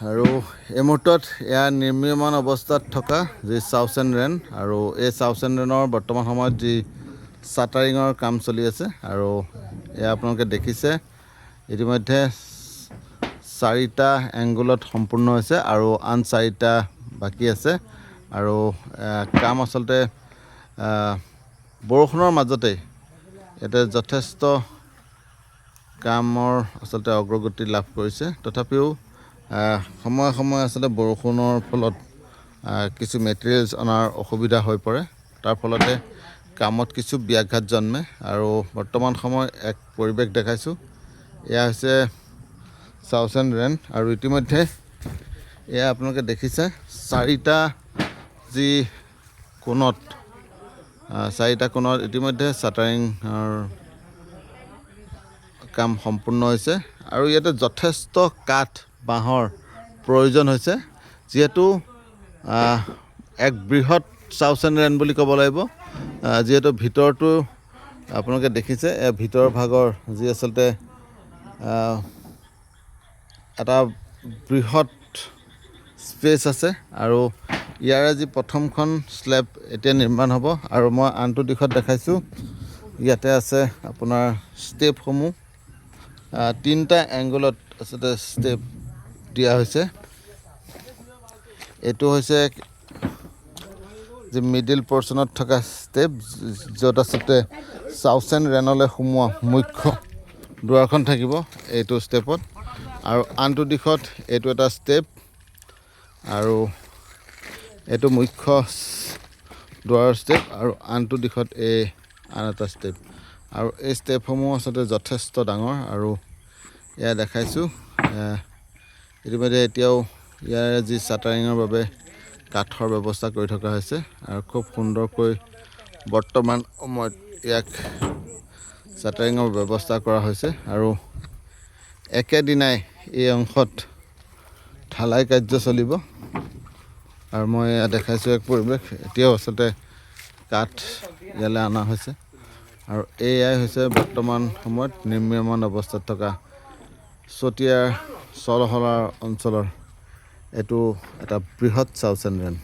আৰু এই মুহূৰ্তত এয়া নিৰ্মীয়মান অৱস্থাত থকা যি চাউচেন ৰেন আৰু এই চাউচেন ৰেনৰ বৰ্তমান সময়ত যি চাটাৰিঙৰ কাম চলি আছে আৰু এয়া আপোনালোকে দেখিছে ইতিমধ্যে 4টা এংগুলত সম্পূৰ্ণ হৈছে আৰু আন 4টা বাকী আছে আৰু কাম আচলতে বৰষুণৰ মাজতেই ইয়াতে যথেষ্ট কামৰ আচলতে অগ্ৰগতি লাভ কৰিছে তথাপিও সময়ে সময়ে আচলতে বৰষুণৰ ফলত কিছু মেটেৰিয়েলছ অনাৰ অসুবিধা হৈ পৰে তাৰ ফলতে কামত কিছু ব্যাঘাত জন্মে আৰু বৰ্তমান সময় এক পৰিৱেশ দেখাইছোঁ এয়া হৈছে চাউচেন ৰেন আৰু ইতিমধ্যে এয়া আপোনালোকে দেখিছে 4টা যি কোণত 4টা কোণত ইতিমধ্যে চাটাৰিঙৰ কাম সম্পূৰ্ণ হৈছে আৰু ইয়াতে যথেষ্ট কাঠ বাঁহৰ প্ৰয়োজন হৈছে যিহেতু এক বৃহৎ চাউচেন ৰেন বুলি ক'ব লাগিব যিহেতু ভিতৰটো আপোনালোকে দেখিছে ভিতৰ ভাগৰ যি আচলতে এটা বৃহৎ স্পেচ আছে আৰু ইয়াৰে যি প্ৰথমখন স্লেব এতিয়া নিৰ্মাণ হ'ব আৰু মই আনটো দিশত দেখাইছোঁ ইয়াতে আছে আপোনাৰ ষ্টেপসমূহ 3টা এংগুলত আচলতে ষ্টেপ দিয়া হৈছে এইটো হৈছে যি মিডিল পৰ্চনত থকা ষ্টেপ য'ত আচলতে চাউচেন ৰেনলৈ সোমোৱা মুখ্য দুৱাৰখন থাকিব এইটো ষ্টেপত আৰু আনটো দিশত এইটো এটা ষ্টেপ আৰু এইটো মুখ্য দুৱাৰৰ ষ্টেপ আৰু আনটো দিশত এই আন এটা ষ্টেপ আৰু এই ষ্টেপসমূহ আচলতে যথেষ্ট ডাঙৰ আৰু এয়া দেখাইছোঁ ইতিমধ্যে এতিয়াও ইয়াৰে যি চাটাৰিঙৰ বাবে কাঠৰ ব্যৱস্থা কৰি থকা হৈছে আৰু খুব সুন্দৰকৈ বৰ্তমান সময়ত ইয়াক চাটাৰিঙৰ ব্যৱস্থা কৰা হৈছে আৰু একেদিনাই এই অংশত ঢালাই কাৰ্য চলিব আৰু মই দেখাইছোঁ এক পৰিৱেশ এতিয়াও আচলতে কাঠ ইয়ালৈ অনা হৈছে আৰু এয়াই হৈছে বৰ্তমান সময়ত নিৰ্মীয়মান অৱস্থাত থকা চতিয়াৰ চলহলাৰ অঞ্চলৰ এইটো এটা বৃহৎ চাউচেন ৰেন